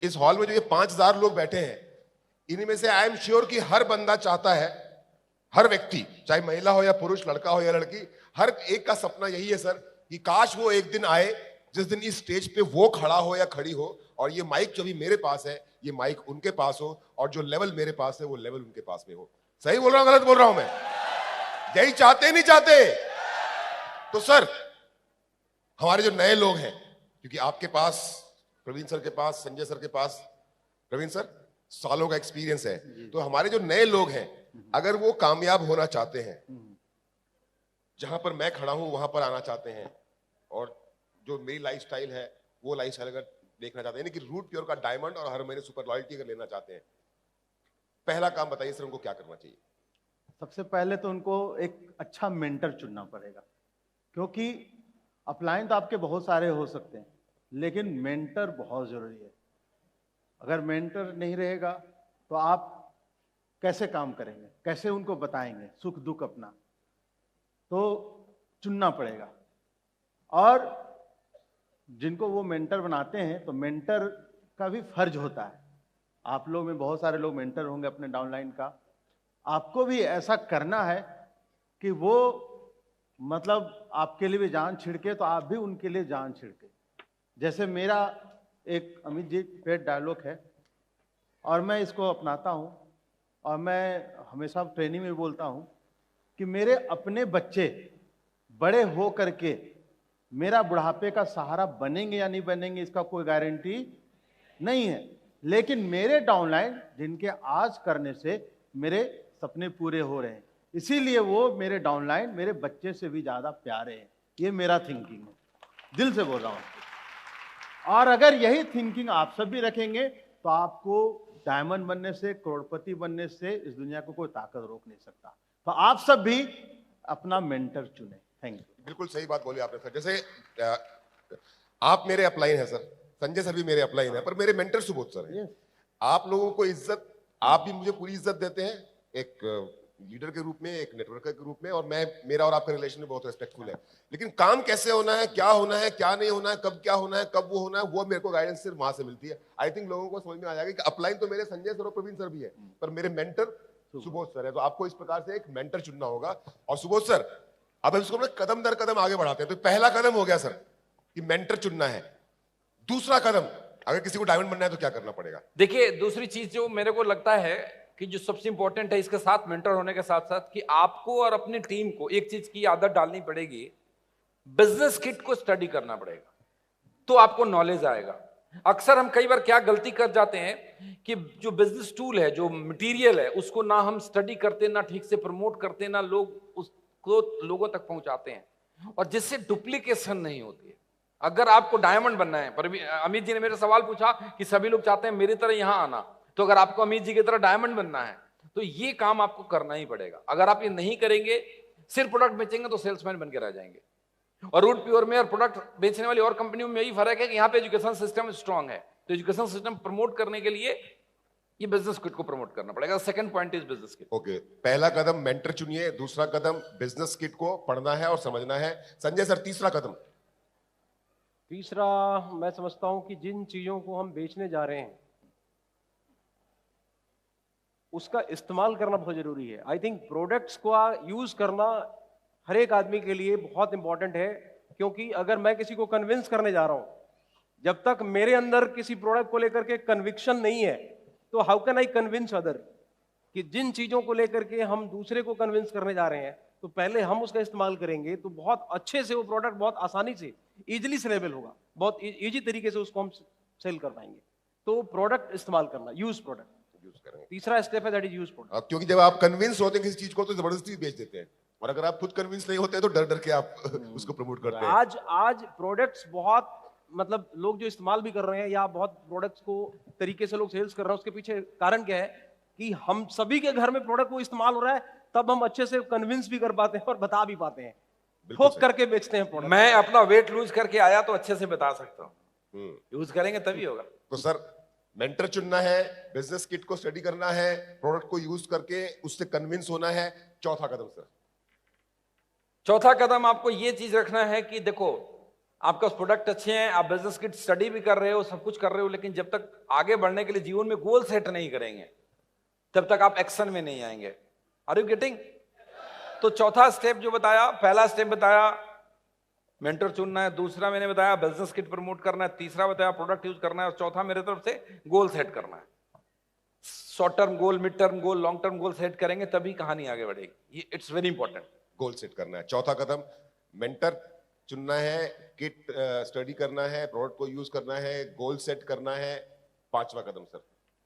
इस हॉल में जो ये 5,000 लोग बैठे हैं, इन्हीं में से आई एम श्योर कि हर बंदा चाहता है, हर व्यक्ति, चाहे महिला हो या पुरुष, लड़का हो या लड़की, हर एक का सपना यही है सर कि काश वो एक दिन आए जिस दिन इस स्टेज पे वो खड़ा हो या खड़ी हो और ये माइक जो भी मेरे पास है, ये माइक उनके पास हो, और जो लेवल मेरे पास है वो लेवल उनके पास में हो। सही बोल रहा हूं, गलत बोल रहा हूं मैं? यही चाहते नहीं चाहते? तो सर, हमारे जो नए लोग हैं, क्योंकि आपके पास, प्रवीण सर के पास, संजय सर के पास, प्रवीण सर सालों का एक्सपीरियंस है, तो हमारे जो नए लोग हैं, अगर वो कामयाब होना चाहते हैं, जहां पर मैं खड़ा हूं वहां पर आना चाहते हैं, और जो मेरी लाइफस्टाइल है वो लाइफस्टाइल अगर देखना चाहते हैं, यानी कि रूट प्योर का डायमंड और हर महीने सुपर लॉयल्टी अगर लेना चाहते हैं, पहला काम बताइए सर, उनको क्या करना चाहिए? सबसे पहले तो उनको एक अच्छा मेंटर चुनना पड़ेगा, क्योंकि अपलाइन तो आपके बहुत सारे हो सकते हैं, लेकिन मेंटर बहुत जरूरी है। अगर मेंटर नहीं रहेगा तो आप कैसे काम करेंगे, कैसे उनको बताएंगे सुख दुख अपना? तो चुनना पड़ेगा। और जिनको वो मेंटर बनाते हैं, तो मेंटर का भी फर्ज होता है। आप लोग में बहुत सारे लोग मेंटर होंगे अपने डाउनलाइन का, आपको भी ऐसा करना है कि वो मतलब आपके लिए भी जान छिड़के तो आप भी उनके लिए जान छिड़के। जैसे मेरा एक अमित जी पेट डायलॉग है और मैं इसको अपनाता हूं, और मैं हमेशा ट्रेनिंग में बोलता हूं कि मेरे अपने बच्चे बड़े हो करके मेरा बुढ़ापे का सहारा बनेंगे या नहीं बनेंगे इसका कोई गारंटी नहीं है, लेकिन मेरे डाउनलाइन जिनके आज करने से मेरे सपने पूरे हो रहे हैं, इसीलिए वो मेरे डाउनलाइन मेरे बच्चे से भी ज्यादा प्यारे हैं। ये मेरा थिंकिंग है, दिल से बोल रहा हूं। और अगर यही थिंकिंग आप सब भी रखेंगे तो आपको डायमंड बनने से, करोड़पति बनने से इस दुनिया को कोई ताकत रोक नहीं सकता। तो आप सब भी अपना मेंटर चुने। Thank you. बिल्कुल सही बात बोली आपने सर। जैसे आप मेरे अपलाइन हैं सर, संजय सर भी मेरे अपलाइन है, पर मेरे मेंटर सुबोध सर हैं। आप लोगों को इज्जत, आप भी मुझे पूरी इज्जत देते हैं, एक लीडर के रूप में, एक नेटवर्कर के रूप में, और मैं, मेरा और आपका रिलेशन में बहुत रेस्पेक्टफुल है। लेकिन काम कैसे होना है, क्या होना है, क्या नहीं होना है, कब क्या होना है, कब वो होना है, वो मेरे को गाइडेंस सिर्फ वहां से मिलती है। आई थिंक लोगों को समझ में आ जाएगा कि अपलाइन तो मेरे संजय सर और प्रवीण सर भी है, पर मेरे मेंटर सुबोध सर है। तो आपको इस प्रकार से एक मेंटर चुनना होगा। और सुबोध सर, अब इसको ना कदम दर कदम आगे बढ़ाते हैं। तो पहला कदम हो गया सर कि मेंटर चुनना है। दूसरा कदम, अगर किसी को डायमंड बनना है तो क्या करना पड़ेगा? देखिए, दूसरी चीज जो मेरे को लगता है कि जो सबसे इंपॉर्टेंट है इसके साथ, मेंटर होने के साथ साथ, कि आपको और अपनी टीम को एक चीज की आदत डालनी पड़ेगी, बिजनेस किट को स्टडी करना पड़ेगा, तो आपको नॉलेज आएगा। अक्सर हम कई बार क्या गलती कर जाते हैं कि जो बिजनेस टूल है, जो मटेरियल है, उसको ना हम स्टडी करते, ना ठीक से प्रमोट करते, ना लोग उसको लोगों तक पहुंचाते हैं, और जिससे डुप्लीकेशन नहीं होती है। अगर आपको डायमंड बनना है, पर अमित जी ने मेरे सवाल पूछा कि सभी लोग चाहते हैं मेरी तरह यहां आना, तो अगर आपको अमित जी की तरह डायमंड बनना है तो ये काम आपको करना ही पड़ेगा। अगर आप ये नहीं करेंगे, सिर्फ प्रोडक्ट बेचेंगे तो सेल्समैन बन के रह जाएंगे। और रूट प्योर में और प्रोडक्ट बेचने वाली और कंपनियों में यही फर्क है कि यहाँ पे एजुकेशन सिस्टम स्ट्रांग है, तो एजुकेशन सिस्टम प्रमोट करने के लिए ये बिजनेस किट को प्रमोट करना पड़ेगा। Second point is business kit. Okay, पहला कदम मेंटर चुनिए, दूसरा कदम बिजनेस किट को पढ़ना है और समझना है। संजय सर, तीसरा कदम? तीसरा, मैं समझता हूं कि जिन चीजों को हम बेचने जा रहे हैं उसका इस्तेमाल करना बहुत जरूरी है। आई थिंक प्रोडक्ट्स को यूज करना हर एक आदमी के लिए बहुत इंपॉर्टेंट है, क्योंकि अगर मैं किसी को कन्विंस करने जा रहा हूं, जब तक मेरे अंदर किसी प्रोडक्ट को लेकर के कन्विक्शन नहीं है, तो how can I convince other? कि जिन चीजों को लेकर के हम दूसरे को कन्विंस करने जा रहे हैं, तो पहले हम उसका इस्तेमाल करेंगे तो बहुत अच्छे से वो प्रोडक्ट बहुत आसानी से, इजिली सेलेबल होगा, बहुत इजी तरीके से उसको हम सेल कर पाएंगे। तो प्रोडक्ट इस्तेमाल करना, यूज प्रोडक्ट यूज करेंगे। तीसरा स्टेप है, दैट इज यूज प्रोडक्ट। क्योंकि जब आप कन्विंस होते हैं किसी चीज को तो जबरदस्ती बेच देते हैं, और अगर आप खुद कन्विंस नहीं होते हैं तो डर डर के आप उसको प्रमोट करते हैं। आज प्रोडक्ट्स बहुत, मतलब लोग जो इस्तेमाल भी कर रहे हैं या बहुत प्रोडक्ट्स को तरीके से लोग सेल्स कर रहे हैं, उसके पीछे कारण क्या है कि हम सभी के घर में प्रोडक्ट को इस्तेमाल हो रहा है, तब हम अच्छे से कन्विंस भी कर पाते हैं और बता भी पाते हैं, ठोक करके बेचते हैं प्रोडक्ट। मैं अपना वेट लूज करके आया तो अच्छे से बता सकता हूँ, यूज करेंगे तभी होगा। तो सर, मेंटर चुनना है, बिजनेस किट को स्टडी करना है, प्रोडक्ट को यूज करके उससे कन्विंस होना है। चौथा कदम सर? चौथा कदम आपको ये चीज रखना है कि देखो, आपका प्रोडक्ट अच्छे हैं, आप बिजनेस की स्टडी भी कर रहे हो, सब कुछ कर रहे हो, लेकिन जब तक आगे बढ़ने के लिए जीवन में गोल सेट नहीं करेंगे तब तक आप एक्शन में नहीं आएंगे। Are you getting? तो चौथा स्टेप जो बताया, पहला स्टेप बताया मेंटर चुनना है, दूसरा मैंने बताया बिजनेस किट प्रमोट करना है, तीसरा बताया प्रोडक्ट यूज करना है, और चौथा मेरे तरफ से गोल सेट करना है। Short term goal, mid term goal, long term goal set करेंगे तभी कहानी आगे बढ़ेगी। ये it's very important. Goal set करना है। चौथा कदम मेंटर चुनना है, किट स्टडी करना है, प्रोडक्ट को यूज करना है, गोल सेट करना है। पांचवा कदम सर?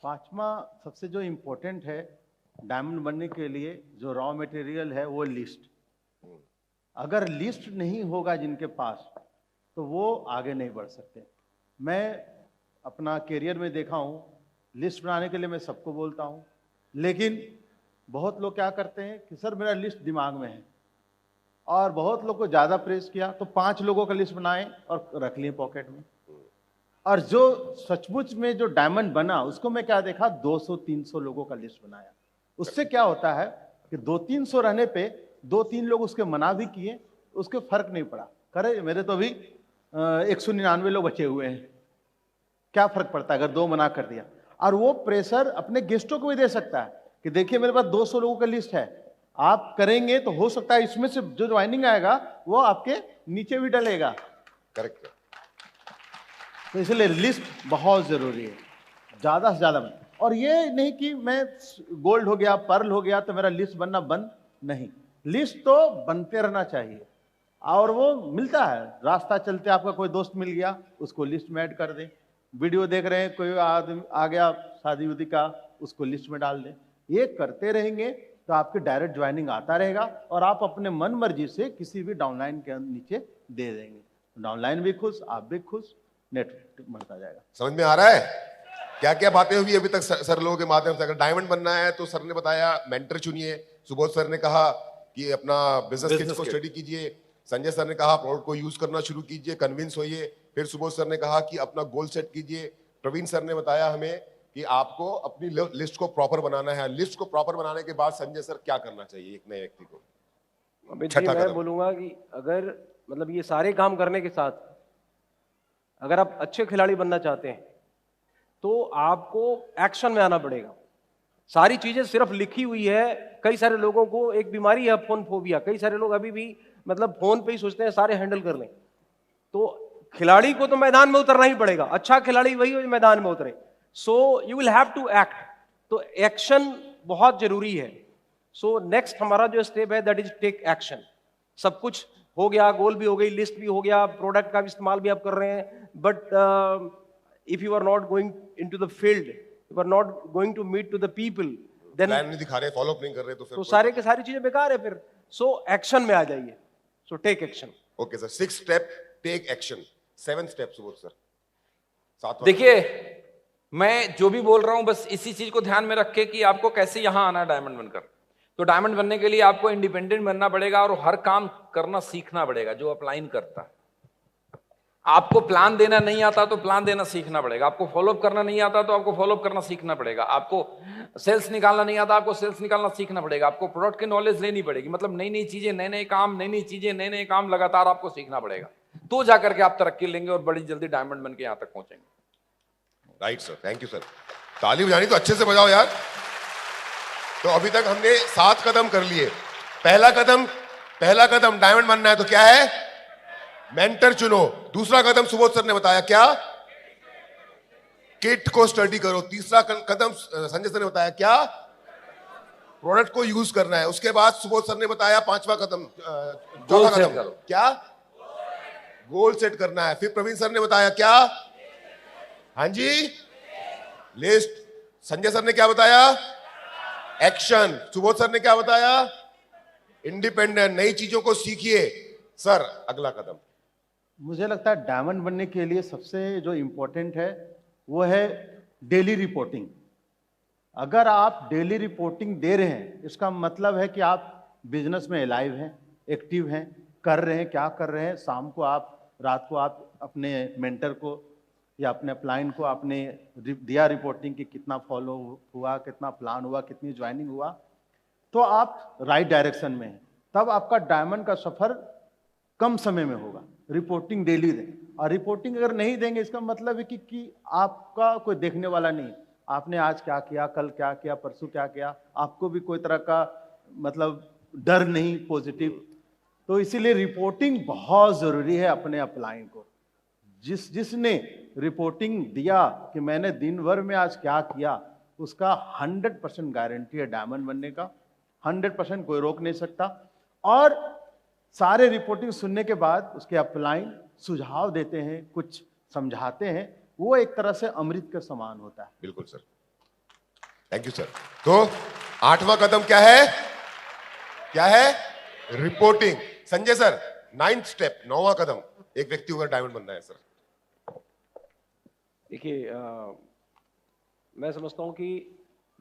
पांचवा सबसे जो इम्पोर्टेंट है डायमंड बनने के लिए, जो रॉ मटेरियल है वो लिस्ट। अगर लिस्ट नहीं होगा जिनके पास तो वो आगे नहीं बढ़ सकते। मैं अपना करियर में देखा हूँ, लिस्ट बनाने के लिए मैं सबको बोलता हूँ, लेकिन बहुत लोग क्या करते हैं कि सर मेरा लिस्ट दिमाग में है, और बहुत लोग को ज़्यादा प्रेस किया तो 5 लोगों का लिस्ट बनाए और रख लिए पॉकेट में। और जो सचमुच में जो डायमंड बना उसको मैं क्या देखा, 200-300 लोगों का लिस्ट बनाया। उससे क्या होता है कि 200-300 रहने पे 2-3 लोग उसके मना भी किए, उसके फर्क नहीं पड़ा। करे मेरे तो अभी 199 लोग बचे हुए हैं, क्या फर्क पड़ता है अगर 2 मना कर दिया। और वो प्रेशर अपने गेस्टों को भी दे सकता है कि देखिए मेरे पास 200 लोगों का लिस्ट है, आप करेंगे तो हो सकता है इसमें से जो ज्वाइनिंग आएगा वो आपके नीचे भी डलेगा। करेक्ट। तो इसलिए लिस्ट बहुत जरूरी है, ज्यादा से ज्यादा। और ये नहीं कि मैं गोल्ड हो गया, पर्ल हो गया तो मेरा लिस्ट बनना बंद, नहीं, लिस्ट तो बनते रहना चाहिए। और वो मिलता है, रास्ता चलते आपका कोई दोस्त मिल गया उसको लिस्ट में ऐड कर दें, वीडियो देख रहे हैं कोई आदमी आ गया शादी उदी का, उसको लिस्ट में डाल दें। ये करते रहेंगे तो आपके डायरेक्ट ज्वाइनिंग आता रहेगा और आप अपने मन मर्जी से किसी भी डाउनलाइन के नीचे दे देंगे। डाउनलाइन भी खुश, आप भी खुश, नेटवर्क बढ़ता जाएगा। समझ में आ रहा है क्या क्या बातें हुई अभी तक सर लोगों के माध्यम से? अगर डायमंड बनना है तो सर ने बताया मेंटर चुनिए, सुबोध सर ने कहा कि अपना बिजनेस किट्स को स्टडी कीजिए, संजय सर ने कहा प्रोडक्ट को यूज करना शुरू कीजिए, कन्विंस होइए, फिर सुबोध सर ने कहा कि अपना गोल सेट कीजिए, प्रवीण सर ने बताया हमें कि आपको अपनी लिस्ट को प्रॉपर बनाना है। लिस्ट को प्रॉपर बनाने के बाद संजय सर क्या करना चाहिए एक नए व्यक्ति को? अमित जी, मैं बोलूंगा कि अगर मतलब ये सारे काम करने के साथ अगर आप अच्छे खिलाड़ी बनना चाहते हैं तो आपको एक्शन में आना पड़ेगा। सारी चीजें सिर्फ लिखी हुई है। कई सारे लोगों को एक बीमारी है फोन फोबिया, कई सारे लोग अभी भी मतलब फोन पे ही सोचते हैं सारे हैंडल कर लें। तो खिलाड़ी को तो मैदान में उतरना ही पड़ेगा, अच्छा खिलाड़ी वही हो जो मैदान में उतरे। So you will have to act, तो एक्शन बहुत जरूरी है। सो नेक्स्ट हमारा जो स्टेप है दैट इज टेक एक्शन। सब कुछ हो गया, गोल भी हो गई, लिस्ट भी हो गया, प्रोडक्ट का भी इस्तेमाल भी आप कर रहे हैं, but if you are not going into the field, you are not going to meet to the people, then plan नहीं दिखा रहे, फॉलो अप नहीं कर रहे, तो फिर सारे के सारी चीजें बेकार है फिर। सो एक्शन में आ जाइए। So take action. Okay sir, 6 step take action, 7 step Subodh sir. 7वां देखिए, मैं जो भी बोल रहा हूं बस इसी चीज को ध्यान में रख के कि आपको कैसे यहां आना है डायमंड बनकर। तो डायमंड बनने के लिए आपको इंडिपेंडेंट बनना पड़ेगा और हर काम करना सीखना पड़ेगा जो अपलाइन करता है। आपको प्लान देना नहीं आता तो प्लान देना सीखना पड़ेगा, आपको फॉलोअप करना नहीं आता तो आपको फॉलोअप करना सीखना पड़ेगा, आपको सेल्स निकालना नहीं आता आपको सेल्स निकालना सीखना पड़ेगा, आपको प्रोडक्ट की नॉलेज लेनी पड़ेगी। मतलब नई नई चीजें, नए नए काम, नई नई चीजें, नए नए काम लगातार आपको सीखना पड़ेगा, तो जाकर के आप तरक्की लेंगे और बड़ी जल्दी डायमंड बन के यहां तक पहुंचेंगे। Right sir, thank you sir. ताली बजानी तो अच्छे से बजाओ यार। तो अभी तक हमने 7 कदम कर लिए। पहला कदम डायमंड बनना है तो क्या है? मेंटर चुनो। दूसरा कदम सुबोध सर ने बताया क्या? किट को स्टडी करो। तीसरा कदम संजय सर ने बताया क्या? प्रोडक्ट को यूज करना है। उसके बाद सुबोध सर ने बताया 5वां कदम, चौथा कदम क्या? गोल सेट करना है। फिर प्रवीण सर ने बताया क्या? हाँ जी, लिस्ट। संजय सर ने क्या बताया? एक्शन। सुबोध सर ने क्या बताया? इंडिपेंडेंट। नई चीजों को सीखिए। सर अगला कदम? मुझे लगता है डायमंड बनने के लिए सबसे जो इम्पोर्टेंट है वो है डेली रिपोर्टिंग। अगर आप डेली रिपोर्टिंग दे रहे हैं इसका मतलब है कि आप बिजनेस में अलाइव हैं, एक्टिव हैं, कर रहे हैं, क्या कर रहे हैं। शाम को आप, रात को आप अपने मेंटर को या अपने अपलाइन को आपने दिया रिपोर्टिंग कि कितना फॉलो हुआ, कितना प्लान हुआ, कितनी ज्वाइनिंग हुआ, तो आप राइट डायरेक्शन में हैं। तब आपका डायमंड का सफर कम समय में होगा। रिपोर्टिंग डेली दें। और रिपोर्टिंग अगर नहीं देंगे इसका मतलब है कि आपका कोई देखने वाला नहीं, आपने आज क्या किया, कल क्या किया, परसों क्या किया, आपको भी कोई तरह का मतलब डर नहीं पॉजिटिव। तो इसीलिए रिपोर्टिंग बहुत जरूरी है अपने अपलाइन को। जिसने रिपोर्टिंग दिया कि मैंने दिन भर में आज क्या किया, उसका 100% गारंटी है डायमंड बनने का, 100% कोई रोक नहीं सकता। और सारे रिपोर्टिंग सुनने के बाद उसके अपलाइन सुझाव देते हैं, कुछ समझाते हैं, वो एक तरह से अमृत के समान होता है। बिल्कुल सर, थैंक यू सर। तो 8वां कदम क्या है? क्या है? Reporting. Sanjay sir, 9th step, 9वां कदम, एक व्यक्ति को अगर डायमंड बनना है सर। देखिए, मैं समझता हूं कि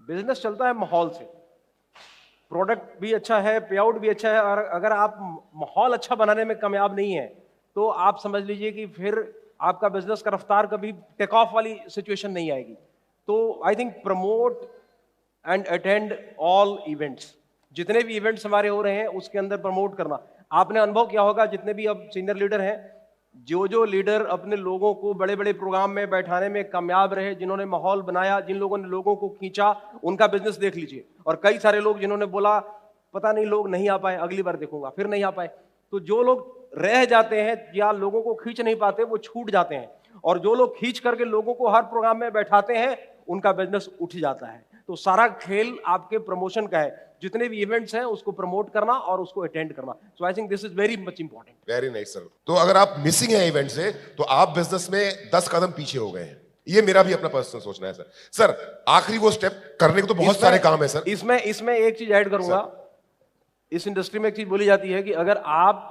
बिजनेस चलता है माहौल से। प्रोडक्ट भी अच्छा है, पे आउट भी अच्छा है, और अगर आप माहौल अच्छा बनाने में कामयाब नहीं है तो आप समझ लीजिए कि फिर आपका बिजनेस का रफ्तार कभी टेक ऑफ वाली सिचुएशन नहीं आएगी। तो I think promote and attend all events, जितने भी इवेंट्स हमारे हो रहे हैं उसके अंदर प्रमोट करना। आपने अनुभव किया होगा, जितने भी अब सीनियर लीडर हैं, जो लीडर अपने लोगों को बड़े बड़े प्रोग्राम में बैठाने में कामयाब रहे, जिन्होंने माहौल बनाया, जिन लोगों ने लोगों को खींचा, उनका बिजनेस देख लीजिए। और कई सारे लोग जिन्होंने बोला पता नहीं लोग नहीं आ पाए, अगली बार देखूंगा, फिर नहीं आ पाए। तो जो लोग रह जाते हैं या लोगों को खींच नहीं पाते वो छूट जाते हैं, और जो लोग खींच करके लोगों को हर प्रोग्राम में बैठाते हैं उनका बिजनेस उठ जाता है। तो सारा खेल आपके प्रमोशन का है, जितने भी इवेंट्स हैं उसको प्रमोट करना और उसको अटेंड करना। So I think this is very much important. Very nice sir. तो अगर आप मिसिंग है इवेंट से तो आप बिजनेस में 10 कदम पीछे हो गए हैं, ये मेरा भी अपना पर्सनल सोचना है सर। सर, आखिरी वो स्टेप करने को तो बहुत सारे काम है सर। इसमें एक चीज ऐड करूंगा। इस इंडस्ट्री में एक चीज बोली जाती है कि अगर आप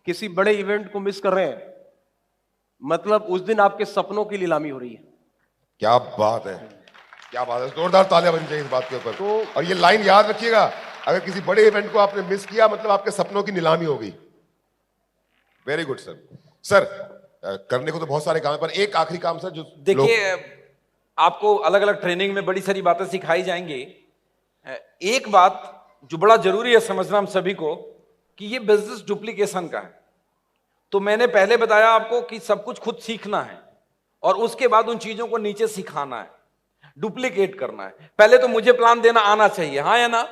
किसी बड़े इवेंट को मिस कर रहे हैं, मतलब उस दिन आपके सपनों की नीलामी हो रही है। क्या बात है, क्या बात है, जोरदार तालियां बन चाहिए इस बात के ऊपर। तो और ये लाइन याद रखिएगा, अगर किसी बड़े इवेंट को आपने मिस किया मतलब आपके सपनों की नीलामी हो गई। Very good sir. सर, करने को तो बहुत सारे काम है, पर एक आखिरी काम सर जो देखिए, आपको अलग अलग ट्रेनिंग में बड़ी सारी बातें सिखाई जाएंगी। एक बात जो बड़ा जरूरी है समझना हम सभी को, कि ये बिजनेस डुप्लीकेशन का है। तो मैंने पहले बताया आपको कि सब कुछ खुद सीखना है और उसके बाद उन चीजों को नीचे सिखाना है, डुप्लीकेट करना है। पहले तो मुझे प्लान देना आना चाहिए, हाँ या ना?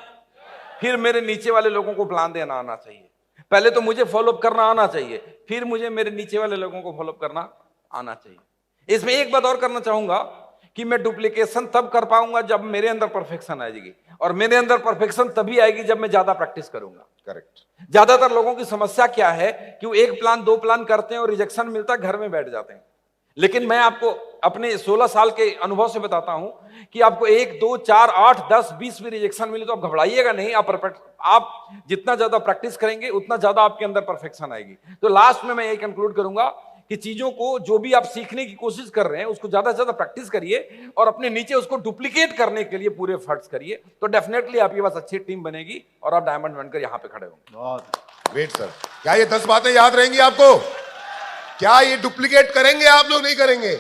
फिर मेरे नीचे वाले लोगों को प्लान देना आना चाहिए। पहले तो मुझे फॉलोअप करना आना चाहिए, फिर मुझे मेरे नीचे वाले लोगों को फॉलोअप करना आना चाहिए। इसमें एक बात और करना चाहूंगा कि मैं डुप्लीकेशन तब कर पाऊंगा जब मेरे अंदर परफेक्शन आएगी, और मेरे अंदर परफेक्शन तभी आएगी जब मैं ज्यादा प्रैक्टिस करूंगा। करेक्ट। ज्यादातर लोगों की समस्या क्या है कि वो एक प्लान 2 प्लान करते हैं और रिजेक्शन मिलता है, घर में बैठ जाते हैं। लेकिन मैं आपको अपने 16 साल के अनुभव से बताता हूं कि आपको 1, 2, 4, 8, 10, 20 भी रिजेक्शन मिले तो आप घबराइएगा नहीं। आप जितना ज्यादा प्रैक्टिस करेंगे उतना ज्यादा आपके अंदर परफेक्शन आएगी। तो लास्ट में मैं ये कंक्लूड करूंगा कि चीजों को जो भी आप सीखने की कोशिश कर रहे हैं उसको ज्यादा से ज्यादा प्रैक्टिस करिए और अपने नीचे उसको डुप्लीकेट करने के लिए पूरे एफर्ट्स करिए, तो डेफिनेटली आपके पास अच्छी टीम बनेगी और आप डायमंड बनकर यहां पे खड़े होंगे। बहुत वेट सर, क्या ये 10 बातें याद रहेंगी आपको? क्या ये डुप्लीकेट करेंगे आप लोग, नहीं करेंगे?